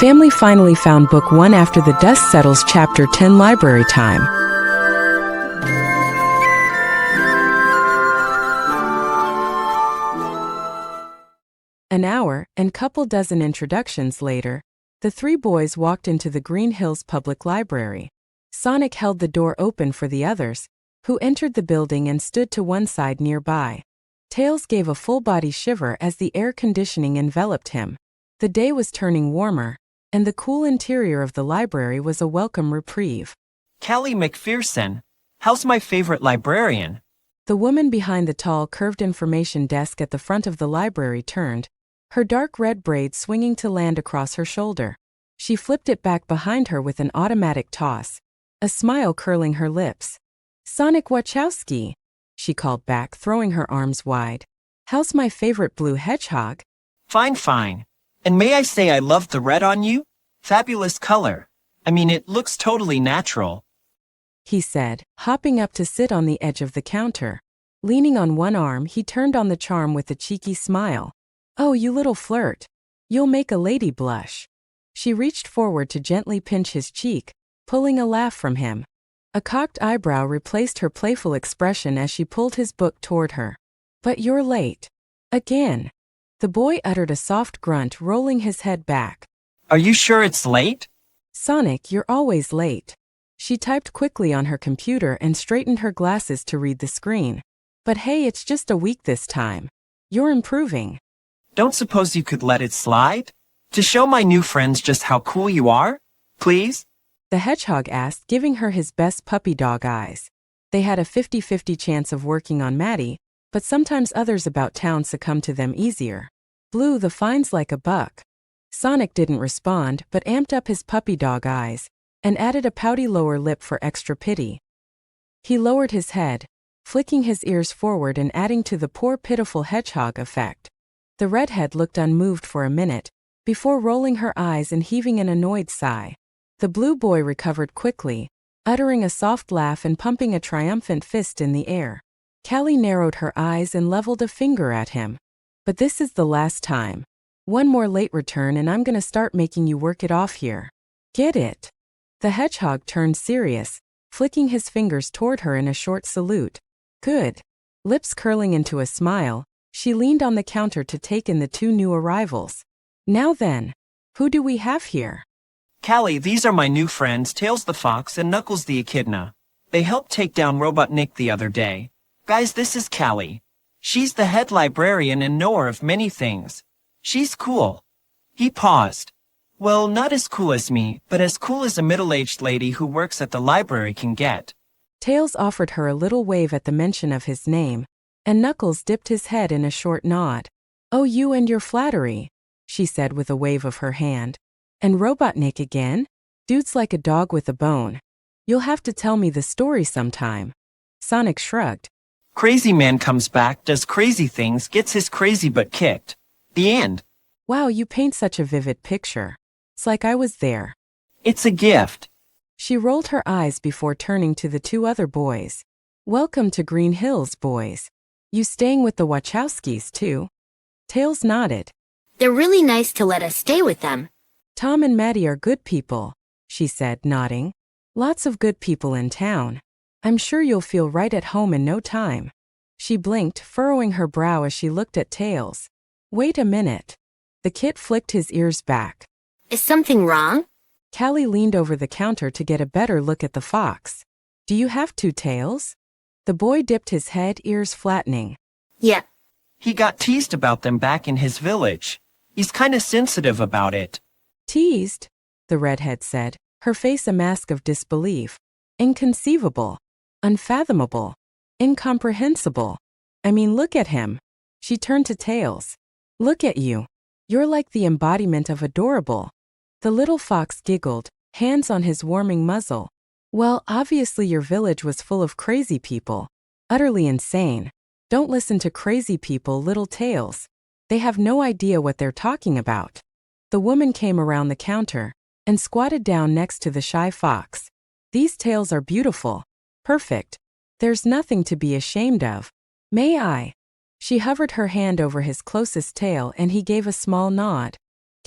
family finally found Book 1 after the dust settles. Chapter 10 Library Time. An hour and couple dozen introductions later, the three boys walked into the Green Hills Public Library. Sonic held the door open for the others, who entered the building and stood to one side nearby. Tails gave a full-body shiver as the air conditioning enveloped him. The day was turning warmer, and the cool interior of the library was a welcome reprieve. Callie McPherson, how's my favorite librarian? The woman behind the tall, curved information desk at the front of the library turned, her dark red braid swinging to land across her shoulder. She flipped it back behind her with an automatic toss, a smile curling her lips. "Sonic Wachowski," she called back, throwing her arms wide. "How's my favorite blue hedgehog?" Fine, fine. And may I say I love the red on you? Fabulous color. I mean, it looks totally natural," he said, hopping up to sit on the edge of the counter. Leaning on one arm, he turned on the charm with a cheeky smile. "Oh, you little flirt. You'll make a lady blush." She reached forward to gently pinch his cheek, pulling a laugh from him. A cocked eyebrow replaced her playful expression as she pulled his book toward her. "But you're late. Again." The boy uttered a soft grunt, rolling his head back. "Are you sure it's late?" "Sonic, you're always late." She typed quickly on her computer and straightened her glasses to read the screen. "But hey, it's just a week this time. You're improving." Don't suppose you could let it slide? To show my new friends just how cool you are? Please? The hedgehog asked, giving her his best puppy dog eyes. They had a 50-50 chance of working on Maddie, but sometimes others about town succumbed to them easier. "Blue, the fine's like a buck." Sonic didn't respond, but amped up his puppy dog eyes, and added a pouty lower lip for extra pity. He lowered his head, flicking his ears forward and adding to the poor pitiful hedgehog effect. The redhead looked unmoved for a minute, before rolling her eyes and heaving an annoyed sigh. The blue boy recovered quickly, uttering a soft laugh and pumping a triumphant fist in the air. Callie narrowed her eyes and leveled a finger at him. "But this is the last time. One more late return and I'm gonna start making you work it off here. Get it?" The hedgehog turned serious, flicking his fingers toward her in a short salute. "Good." Lips curling into a smile, she leaned on the counter to take in the two new arrivals. "Now then, who do we have here?" Callie, these are my new friends, Tails the Fox and Knuckles the Echidna. They helped take down Robotnik the other day. Guys, this is Callie. She's the head librarian and knower of many things. She's cool. He paused. Well, not as cool as me, but as cool as a middle-aged lady who works at the library can get. Tails offered her a little wave at the mention of his name, and Knuckles dipped his head in a short nod. "Oh, you and your flattery," she said with a wave of her hand. "And Robotnik again? Dude's like a dog with a bone. You'll have to tell me the story sometime." Sonic shrugged. Crazy man comes back, does crazy things, gets his crazy butt kicked. The end. "Wow, you paint such a vivid picture. It's like I was there." It's a gift. She rolled her eyes before turning to the two other boys. "Welcome to Green Hills, boys. You staying with the Wachowskis, too?" Tails nodded. They're really nice to let us stay with them. "Tom and Maddie are good people," she said, nodding. "Lots of good people in town. I'm sure you'll feel right at home in no time." She blinked, furrowing her brow as she looked at Tails. "Wait a minute." The kid flicked his ears back. Is something wrong? Callie leaned over the counter to get a better look at the fox. "Do you have two tails?" The boy dipped his head, ears flattening. Yeah. He got teased about them back in his village. He's kinda sensitive about it. "Teased?" the redhead said, her face a mask of disbelief. "Inconceivable. Unfathomable. Incomprehensible. I mean, look at him." She turned to Tails. "Look at you. You're like the embodiment of adorable." The little fox giggled, hands on his warming muzzle. "Well, obviously your village was full of crazy people. Utterly insane. Don't listen to crazy people, little Tails. They have no idea what they're talking about." The woman came around the counter and squatted down next to the shy fox. "These tails are beautiful. Perfect. There's nothing to be ashamed of. May I?" She hovered her hand over his closest tail and he gave a small nod.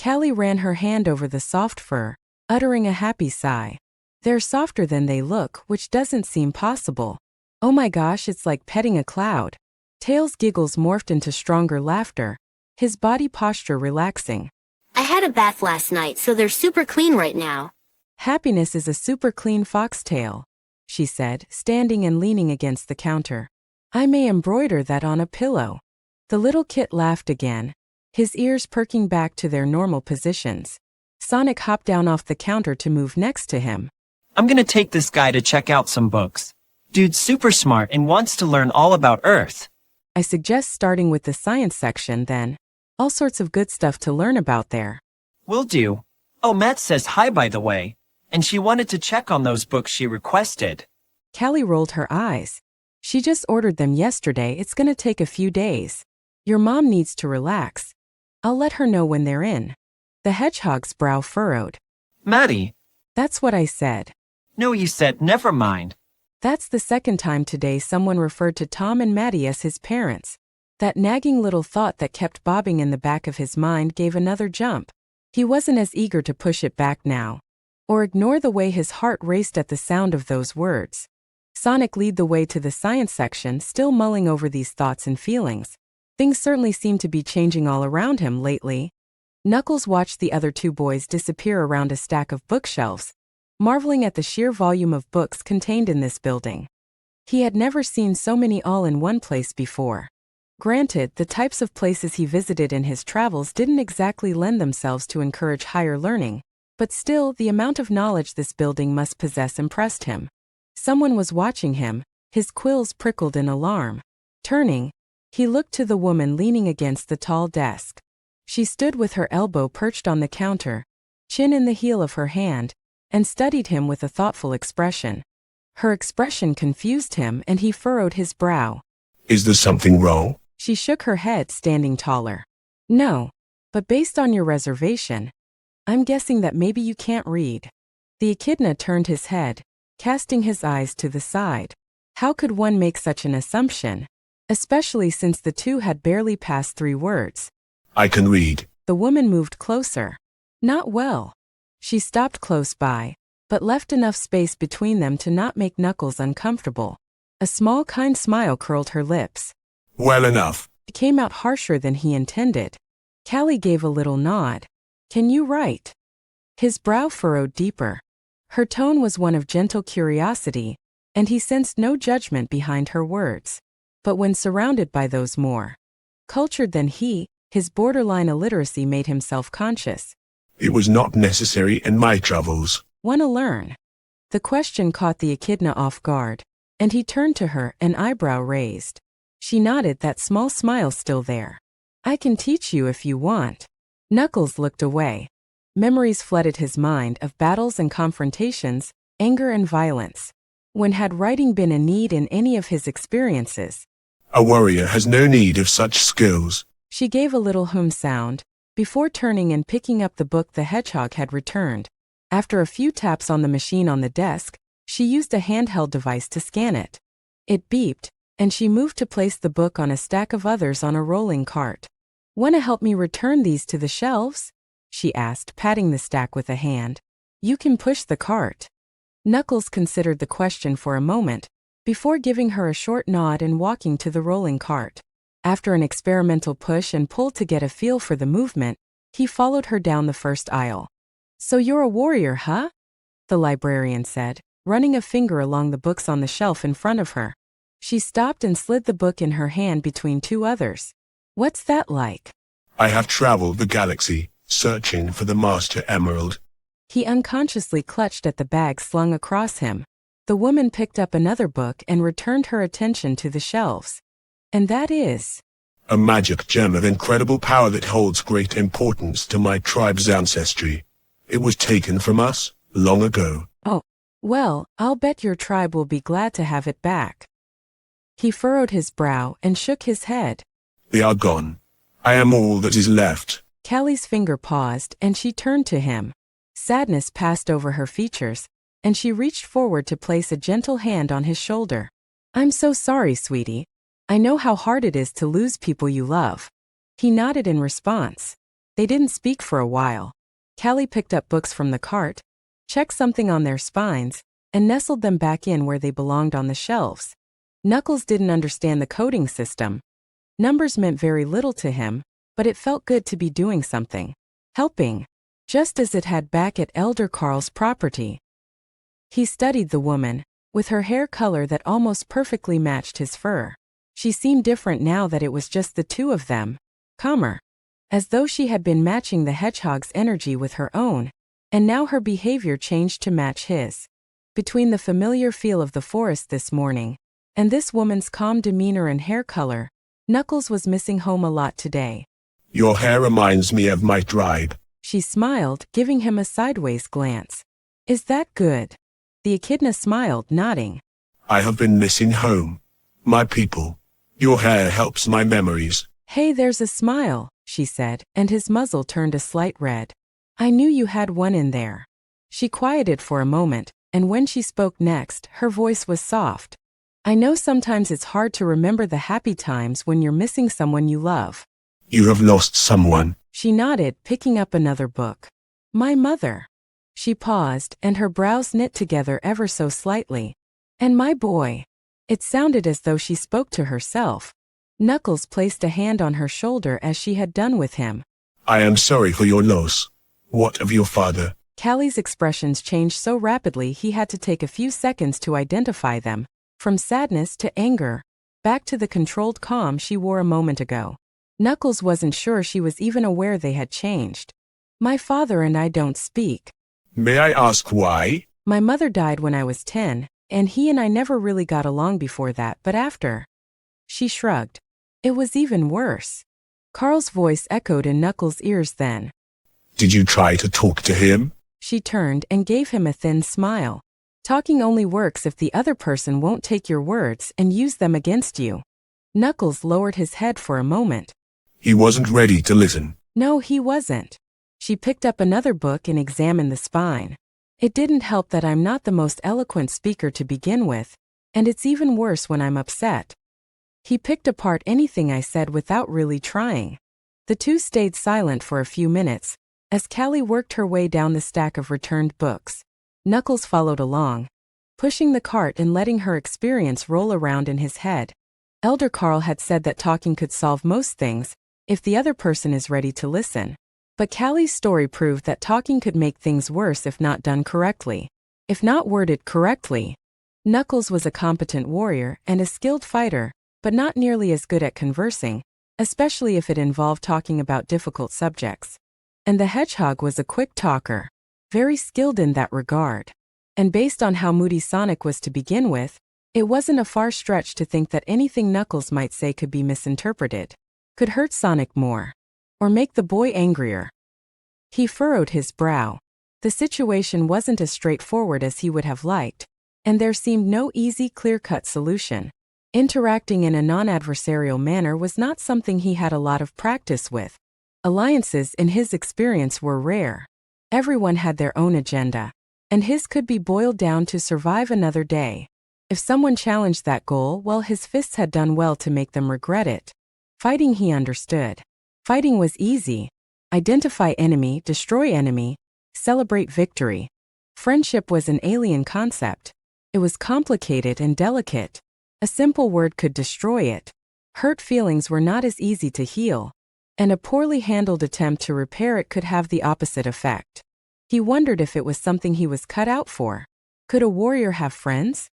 Callie ran her hand over the soft fur, uttering a happy sigh. They're softer than they look, which doesn't seem possible. Oh my gosh, it's like petting a cloud. Tails' giggles morphed into stronger laughter, his body posture relaxing. I had a bath last night, so they're super clean right now. Happiness is a super clean foxtail, she said, standing and leaning against the counter. I may embroider that on a pillow. The little kit laughed again, his ears perking back to their normal positions. Sonic hopped down off the counter to move next to him. I'm gonna take this guy to check out some books. Dude's super smart and wants to learn all about Earth. I suggest starting with the science section then. All sorts of good stuff to learn about there. Will do. Oh, Matt says hi by the way. And she wanted to check on those books she requested. Callie rolled her eyes. She just ordered them yesterday, it's gonna take a few days. Your mom needs to relax. I'll let her know when they're in. The hedgehog's brow furrowed. Maddie. That's what I said. No, you said never mind. That's the second time today someone referred to Tom and Maddie as his parents. That nagging little thought that kept bobbing in the back of his mind gave another jump. He wasn't as eager to push it back now, or ignore the way his heart raced at the sound of those words. Sonic led the way to the science section, still mulling over these thoughts and feelings. Things certainly seemed to be changing all around him lately. Knuckles watched the other two boys disappear around a stack of bookshelves, marveling at the sheer volume of books contained in this building. He had never seen so many all in one place before. Granted, the types of places he visited in his travels didn't exactly lend themselves to encourage higher learning, but still, the amount of knowledge this building must possess impressed him. Someone was watching him, his quills prickled in alarm. Turning, he looked to the woman leaning against the tall desk. She stood with her elbow perched on the counter, chin in the heel of her hand, and studied him with a thoughtful expression. Her expression confused him and he furrowed his brow. Is there something wrong? She shook her head, standing taller. No, but based on your reservation, I'm guessing that maybe you can't read. The echidna turned his head, casting his eyes to the side. How could one make such an assumption? Especially since the two had barely passed 3 words. I can read. The woman moved closer. Not well. She stopped close by, but left enough space between them to not make Knuckles uncomfortable. A small, kind smile curled her lips. Well enough. It came out harsher than he intended. Callie gave a little nod. Can you write? His brow furrowed deeper. Her tone was one of gentle curiosity, and he sensed no judgment behind her words. But when surrounded by those more cultured than he, his borderline illiteracy made him self-conscious. It was not necessary in my travels. Wanna learn? The question caught the echidna off guard, and he turned to her, an eyebrow raised. She nodded, that small smile still there. I can teach you if you want. Knuckles looked away. Memories flooded his mind of battles and confrontations, anger and violence. When had writing been a need in any of his experiences? A warrior has no need of such skills. She gave a little hum sound, before turning and picking up the book the hedgehog had returned. After a few taps on the machine on the desk, she used a handheld device to scan it. It beeped, and she moved to place the book on a stack of others on a rolling cart. "Wanna help me return these to the shelves?" she asked, patting the stack with a hand. "You can push the cart." Knuckles considered the question for a moment, before giving her a short nod and walking to the rolling cart. After an experimental push and pull to get a feel for the movement, he followed her down the first aisle. "So you're a warrior, huh?" the librarian said, running a finger along the books on the shelf in front of her. She stopped and slid the book in her hand between 2 others. "What's that like?" I have traveled the galaxy, searching for the Master Emerald. He unconsciously clutched at the bag slung across him. The woman picked up another book and returned her attention to the shelves. "And that is?" A magic gem of incredible power that holds great importance to my tribe's ancestry. It was taken from us long ago. "Oh, well, I'll bet your tribe will be glad to have it back." He furrowed his brow and shook his head. They are gone. I am all that is left. Callie's finger paused and she turned to him. Sadness passed over her features, and she reached forward to place a gentle hand on his shoulder. "I'm so sorry, sweetie. I know how hard it is to lose people you love." He nodded in response. They didn't speak for a while. Callie picked up books from the cart, checked something on their spines, and nestled them back in where they belonged on the shelves. Knuckles didn't understand the coding system. Numbers meant very little to him, but it felt good to be doing something. Helping. Just as it had back at Elder Carl's property. He studied the woman, with her hair color that almost perfectly matched his fur. She seemed different now that it was just the two of them. Calmer. As though she had been matching the hedgehog's energy with her own, and now her behavior changed to match his. Between the familiar feel of the forest this morning, and this woman's calm demeanor and hair color, Knuckles was missing home a lot today. Your hair reminds me of my tribe. She smiled, giving him a sideways glance. Is that good? The echidna smiled, nodding. I have been missing home. My people. Your hair helps my memories. Hey, there's a smile, she said, and his muzzle turned a slight red. I knew you had one in there. She quieted for a moment, and when she spoke next, her voice was soft. I know sometimes it's hard to remember the happy times when you're missing someone you love. You have lost someone. She nodded, picking up another book. My mother. She paused, and her brows knit together ever so slightly. And my boy. It sounded as though she spoke to herself. Knuckles placed a hand on her shoulder as she had done with him. I am sorry for your loss. What of your father? Callie's expressions changed so rapidly he had to take a few seconds to identify them, from sadness to anger, back to the controlled calm she wore a moment ago. Knuckles wasn't sure she was even aware they had changed. My father and I don't speak. May I ask why? My mother died when I was 10, and he and I never really got along before that, but after. She shrugged. It was even worse. Carl's voice echoed in Knuckles' ears then. Did you try to talk to him? She turned and gave him a thin smile. Talking only works if the other person won't take your words and use them against you. Knuckles lowered his head for a moment. He wasn't ready to listen. No, he wasn't. She picked up another book and examined the spine. It didn't help that I'm not the most eloquent speaker to begin with, and it's even worse when I'm upset. He picked apart anything I said without really trying. The two stayed silent for a few minutes, as Callie worked her way down the stack of returned books. Knuckles followed along, pushing the cart and letting her experience roll around in his head. Elder Carl had said that talking could solve most things, if the other person is ready to listen. But Callie's story proved that talking could make things worse if not done correctly. If not worded correctly. Knuckles was a competent warrior and a skilled fighter, but not nearly as good at conversing, especially if it involved talking about difficult subjects. And the hedgehog was a quick talker, very skilled in that regard. And based on how moody Sonic was to begin with, it wasn't a far stretch to think that anything Knuckles might say could be misinterpreted, could hurt Sonic more, or make the boy angrier. He furrowed his brow. The situation wasn't as straightforward as he would have liked, and there seemed no easy, clear-cut solution. Interacting in a non-adversarial manner was not something he had a lot of practice with. Alliances, in his experience, were rare. Everyone had their own agenda, and his could be boiled down to survive another day. If someone challenged that goal, well, his fists had done well to make them regret it. Fighting he understood. Fighting was easy. Identify enemy, destroy enemy, celebrate victory. Friendship was an alien concept. It was complicated and delicate. A simple word could destroy it. Hurt feelings were not as easy to heal, and a poorly handled attempt to repair it could have the opposite effect. He wondered if it was something he was cut out for. Could a warrior have friends?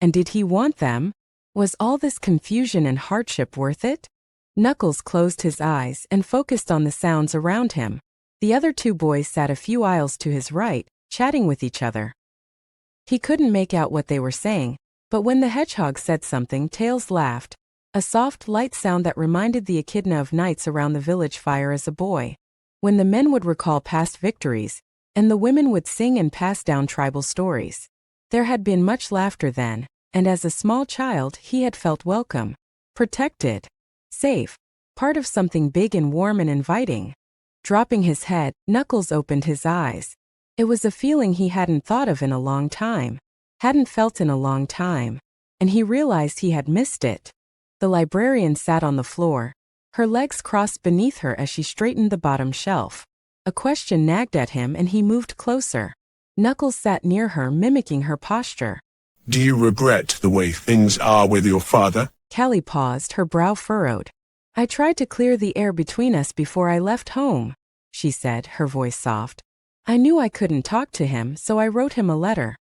And did he want them? Was all this confusion and hardship worth it? Knuckles closed his eyes and focused on the sounds around him. The other two boys sat a few aisles to his right, chatting with each other. He couldn't make out what they were saying, but when the hedgehog said something, Tails laughed, a soft, light sound that reminded the echidna of nights around the village fire as a boy, when the men would recall past victories, and the women would sing and pass down tribal stories. There had been much laughter then, and as a small child he had felt welcome, protected, safe, part of something big and warm and inviting. Dropping his head, Knuckles opened his eyes. It was a feeling he hadn't thought of in a long time, hadn't felt in a long time, and he realized he had missed it. The librarian sat on the floor, Her legs crossed beneath her as she straightened the bottom shelf. A question nagged at him and he moved closer. Knuckles sat near her, mimicking her posture. Do you regret the way things are with your father? Callie paused, her brow furrowed. I tried to clear the air between us before I left home, she said, her voice soft. I knew I couldn't talk to him, so I wrote him a letter.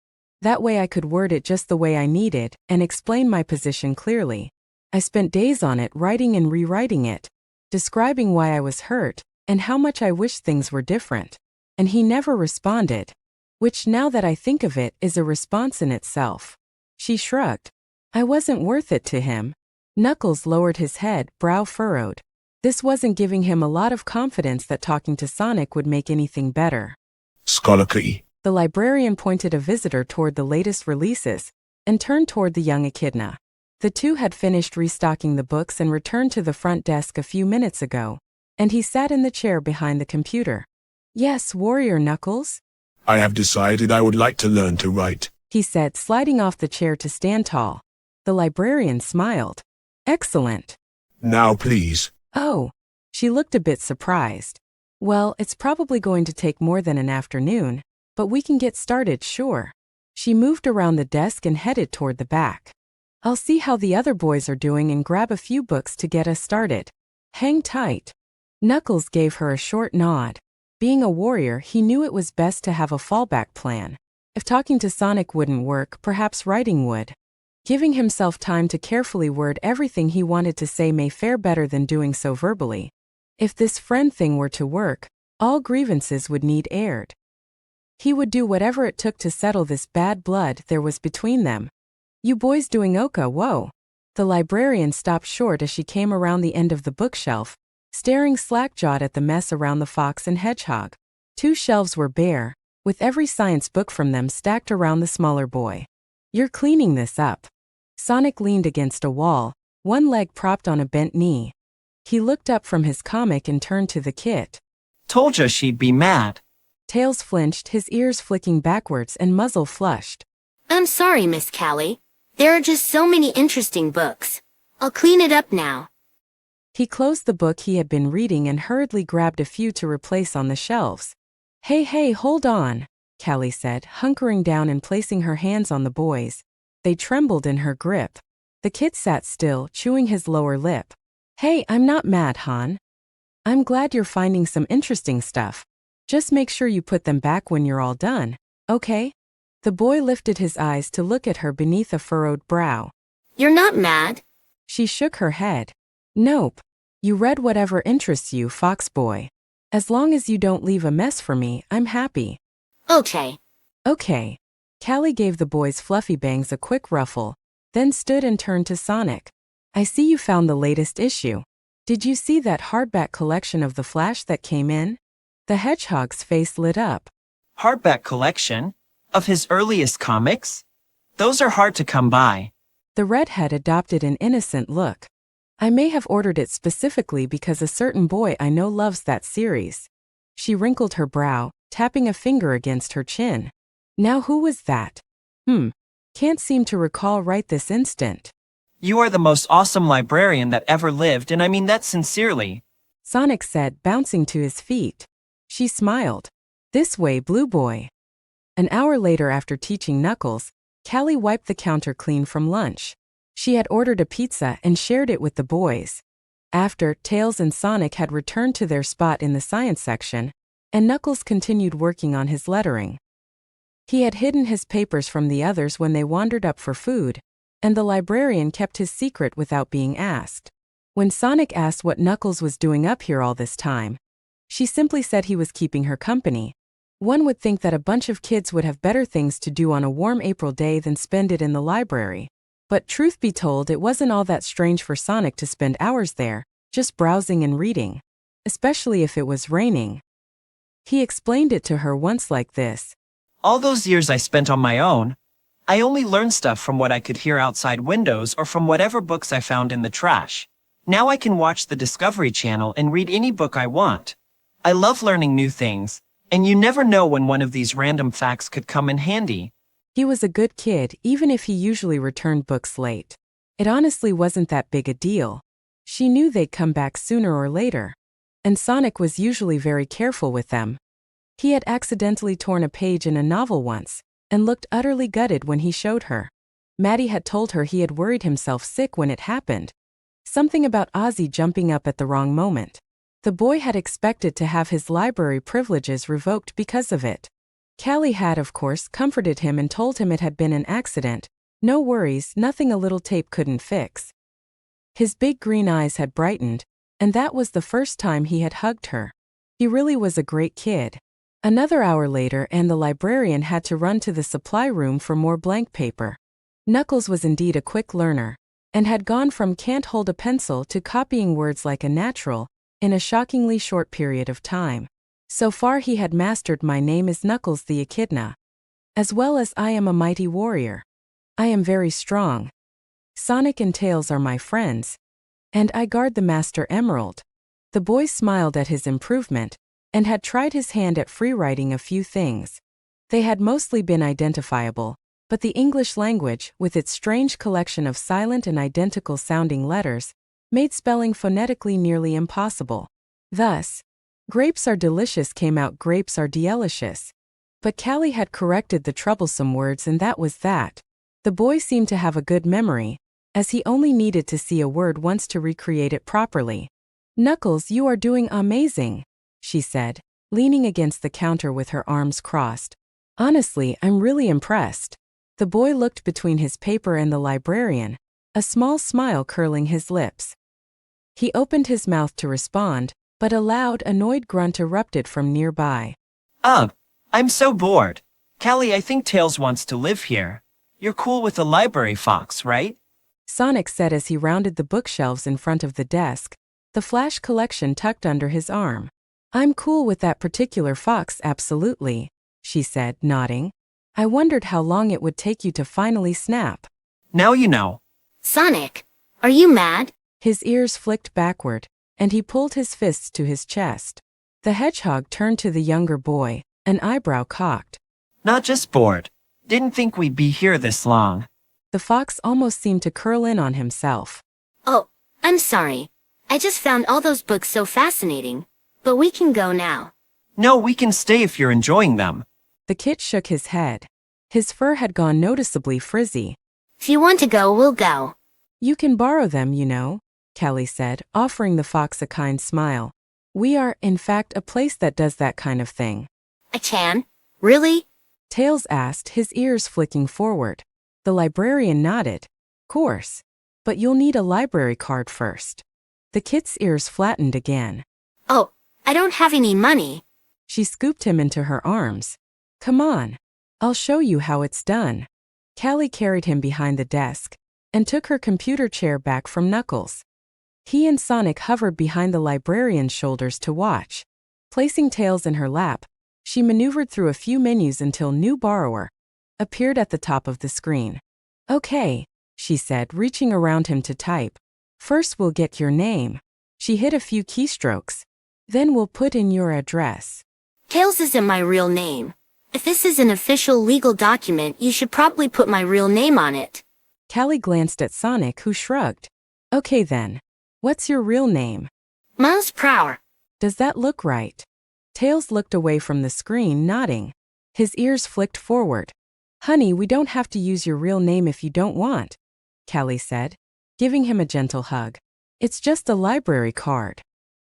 That way I could word it just the way I needed and explain my position clearly. I spent days on it, writing and rewriting it, describing why I was hurt and how much I wished things were different. And he never responded, which, now that I think of it, is a response in itself. She shrugged. I wasn't worth it to him. Knuckles lowered his head, brow furrowed. This wasn't giving him a lot of confidence that talking to Sonic would make anything better. Scholarly. The librarian pointed a visitor toward the latest releases and turned toward the young echidna. The two had finished restocking the books and returned to the front desk a few minutes ago, and he sat in the chair behind the computer. Yes, Warrior Knuckles? I have decided I would like to learn to write, he said, sliding off the chair to stand tall. The librarian smiled. Excellent. Now please. Oh. She looked a bit surprised. Well, it's probably going to take more than an afternoon, but we can get started, sure. She moved around the desk and headed toward the back. I'll see how the other boys are doing and grab a few books to get us started. Hang tight. Knuckles gave her a short nod. Being a warrior, he knew it was best to have a fallback plan. If talking to Sonic wouldn't work, perhaps writing would. Giving himself time to carefully word everything he wanted to say may fare better than doing so verbally. If this friend thing were to work, all grievances would need aired. He would do whatever it took to settle this bad blood there was between them. You boys doing Oka, whoa. The librarian stopped short as she came around the end of the bookshelf, staring slack-jawed at the mess around the Fox and Hedgehog. Two shelves were bare, with every science book from them stacked around the smaller boy. You're cleaning this up. Sonic leaned against a wall, one leg propped on a bent knee. He looked up from his comic and turned to the kit. Told ya she'd be mad. Tails flinched, his ears flicking backwards and muzzle flushed. I'm sorry, Miss Callie. There are just so many interesting books. I'll clean it up now. He closed the book he had been reading and hurriedly grabbed a few to replace on the shelves. Hey, hold on, Callie said, hunkering down and placing her hands on the boys. They trembled in her grip. The kid sat still, chewing his lower lip. Hey, I'm not mad, hon. I'm glad you're finding some interesting stuff. Just make sure you put them back when you're all done, okay? The boy lifted his eyes to look at her beneath a furrowed brow. You're not mad? She shook her head. Nope. You read whatever interests you, Fox boy. As long as you don't leave a mess for me, I'm happy. Okay. Okay. Callie gave the boy's fluffy bangs a quick ruffle, then stood and turned to Sonic. I see you found the latest issue. Did you see that hardback collection of The Flash that came in? The hedgehog's face lit up. Hardback collection? Of his earliest comics? Those are hard to come by. The redhead adopted an innocent look. I may have ordered it specifically because a certain boy I know loves that series. She wrinkled her brow, tapping a finger against her chin. Now who was that? Can't seem to recall right this instant. You are the most awesome librarian that ever lived, and I mean that sincerely. Sonic said, bouncing to his feet. She smiled. This way, Blue Boy. An hour later, after teaching Knuckles, Callie wiped the counter clean from lunch. She had ordered a pizza and shared it with the boys. After, Tails and Sonic had returned to their spot in the science section, and Knuckles continued working on his lettering. He had hidden his papers from the others when they wandered up for food, and the librarian kept his secret without being asked. When Sonic asked what Knuckles was doing up here all this time, she simply said he was keeping her company. One would think that a bunch of kids would have better things to do on a warm April day than spend it in the library. But truth be told, it wasn't all that strange for Sonic to spend hours there, just browsing and reading. Especially if it was raining. He explained it to her once like this. All those years I spent on my own, I only learned stuff from what I could hear outside windows or from whatever books I found in the trash. Now I can watch the Discovery Channel and read any book I want. I love learning new things, and you never know when one of these random facts could come in handy. He was a good kid, even if he usually returned books late. It honestly wasn't that big a deal. She knew they'd come back sooner or later. And Sonic was usually very careful with them. He had accidentally torn a page in a novel once, and looked utterly gutted when he showed her. Maddie had told her he had worried himself sick when it happened. Something about Ozzy jumping up at the wrong moment. The boy had expected to have his library privileges revoked because of it. Callie had, of course, comforted him and told him it had been an accident. No worries, nothing a little tape couldn't fix. His big green eyes had brightened, and that was the first time he had hugged her. He really was a great kid. Another hour later and the librarian had to run to the supply room for more blank paper. Knuckles was indeed a quick learner, and had gone from can't hold a pencil to copying words like a natural, in a shockingly short period of time. So far he had mastered "My name is Knuckles the Echidna," as well as "I am a mighty warrior," "I am very strong," "Sonic and Tails are my friends," and "I guard the Master Emerald." The boy smiled at his improvement, and had tried his hand at free-writing a few things. They had mostly been identifiable, but the English language, with its strange collection of silent and identical-sounding letters, made spelling phonetically nearly impossible. Thus, "grapes are delicious" came out "grapes are delicious." But Callie had corrected the troublesome words, and that was that. The boy seemed to have a good memory, as he only needed to see a word once to recreate it properly. "Knuckles, you are doing amazing," she said, leaning against the counter with her arms crossed. "Honestly, I'm really impressed." The boy looked between his paper and the librarian, a small smile curling his lips. He opened his mouth to respond, but a loud, annoyed grunt erupted from nearby. I'm so bored. Callie, I think Tails wants to live here. You're cool with the library, Fox, right?" Sonic said as he rounded the bookshelves in front of the desk, the Flash collection tucked under his arm. "I'm cool with that particular fox, absolutely," she said, nodding. "I wondered how long it would take you to finally snap." Now you know. Sonic, are you mad? His ears flicked backward, and he pulled his fists to his chest. The hedgehog turned to the younger boy, an eyebrow cocked. Not just bored. Didn't think we'd be here this long. The fox almost seemed to curl in on himself. Oh, I'm sorry. I just found all those books so fascinating. But we can go now. No, we can stay if you're enjoying them. The kid shook his head. His fur had gone noticeably frizzy. If you want to go, we'll go. "You can borrow them, you know," Callie said, offering the fox a kind smile. "We are, in fact, a place that does that kind of thing." I can? Really? Tails asked, his ears flicking forward. The librarian nodded. "Course. But you'll need a library card first." The kid's ears flattened again. Oh, I don't have any money. She scooped him into her arms. "Come on. I'll show you how it's done." Callie carried him behind the desk, and took her computer chair back from Knuckles. He and Sonic hovered behind the librarian's shoulders to watch. Placing Tails in her lap, she maneuvered through a few menus until "New Borrower" appeared at the top of the screen. "Okay," she said, reaching around him to type. "First we'll get your name." She hit a few keystrokes. "Then we'll put in your address." Tails isn't my real name. If this is an official legal document, you should probably put my real name on it. Callie glanced at Sonic, who shrugged. "Okay then. What's your real name?" Miles Prower. "Does that look right?" Tails looked away from the screen, nodding. His ears flicked forward. "Honey, we don't have to use your real name if you don't want," Callie said, giving him a gentle hug. "It's just a library card."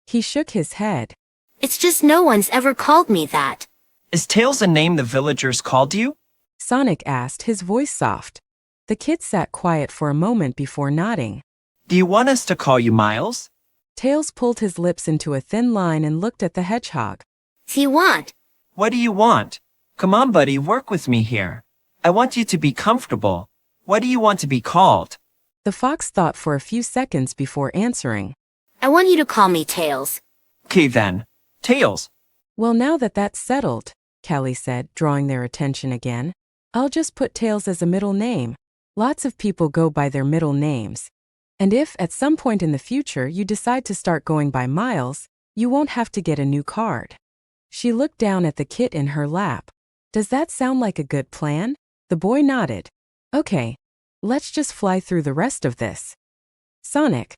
He shook his head. It's just no one's ever called me that. Is Tails a name the villagers called you? Sonic asked, his voice soft. The kid sat quiet for a moment before nodding. Do you want us to call you Miles? Tails pulled his lips into a thin line and looked at the hedgehog. If you want. What do you want? Come on, buddy, work with me here. I want you to be comfortable. What do you want to be called? The fox thought for a few seconds before answering. I want you to call me Tails. Okay then. Tails. Well, now that that's settled, Callie said, drawing their attention again, I'll just put Tails as a middle name. Lots of people go by their middle names. And if, at some point in the future, you decide to start going by Miles, you won't have to get a new card. She looked down at the kit in her lap. Does that sound like a good plan? The boy nodded. Okay. Let's just fly through the rest of this. Sonic.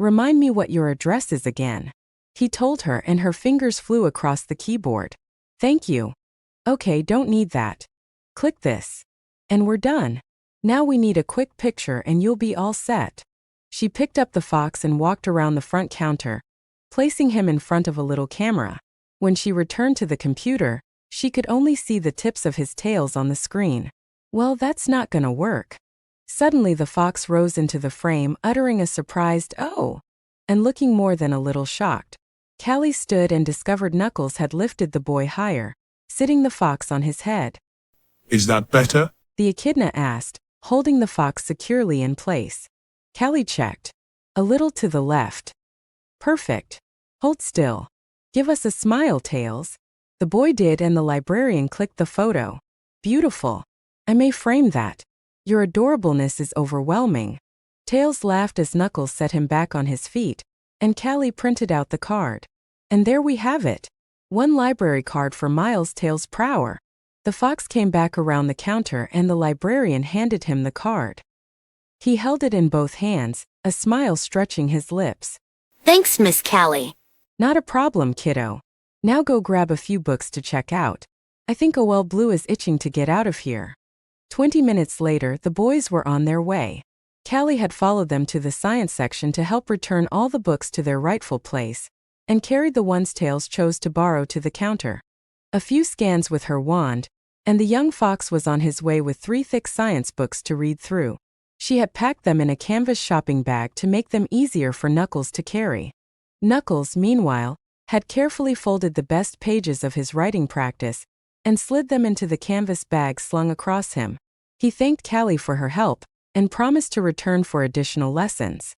Remind me what your address is again. He told her and her fingers flew across the keyboard. Thank you. Okay, don't need that. Click this. And we're done. Now we need a quick picture and you'll be all set. She picked up the fox and walked around the front counter, placing him in front of a little camera. When she returned to the computer, she could only see the tips of his tails on the screen. Well, that's not gonna work. Suddenly the fox rose into the frame, uttering a surprised "oh," and looking more than a little shocked. Callie stood and discovered Knuckles had lifted the boy higher, sitting the fox on his head. Is that better? The echidna asked, holding the fox securely in place. Callie checked. A little to the left. Perfect. Hold still. Give us a smile, Tails. The boy did and the librarian clicked the photo. Beautiful. I may frame that. Your adorableness is overwhelming. Tails laughed as Knuckles set him back on his feet, and Callie printed out the card. And there we have it. One library card for Miles Tails Prower. The fox came back around the counter and the librarian handed him the card. He held it in both hands, a smile stretching his lips. Thanks, Miss Callie. Not a problem, kiddo. Now go grab a few books to check out. I think OL Blue is itching to get out of here. 20 minutes later, the boys were on their way. Callie had followed them to the science section to help return all the books to their rightful place, and carried the ones Tails chose to borrow to the counter. A few scans with her wand, and the young fox was on his way with 3 thick science books to read through. She had packed them in a canvas shopping bag to make them easier for Knuckles to carry. Knuckles, meanwhile, had carefully folded the best pages of his writing practice and slid them into the canvas bag slung across him. He thanked Callie for her help and promised to return for additional lessons.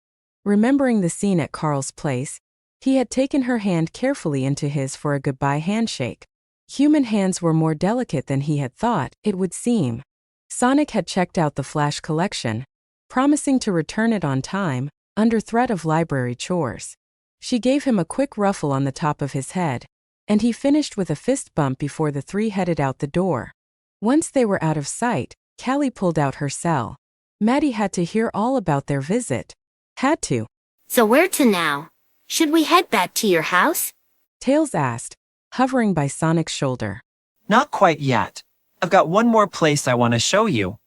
Remembering the scene at Carl's place, he had taken her hand carefully into his for a goodbye handshake. Human hands were more delicate than he had thought, it would seem. Sonic had checked out the Flash collection, promising to return it on time, under threat of library chores. She gave him a quick ruffle on the top of his head, and he finished with a fist bump before the 3 headed out the door. Once they were out of sight, Callie pulled out her cell. Maddie had to hear all about their visit. Had to. So where to now? Should we head back to your house? Tails asked, hovering by Sonic's shoulder. Not quite yet. I've got one more place I want to show you.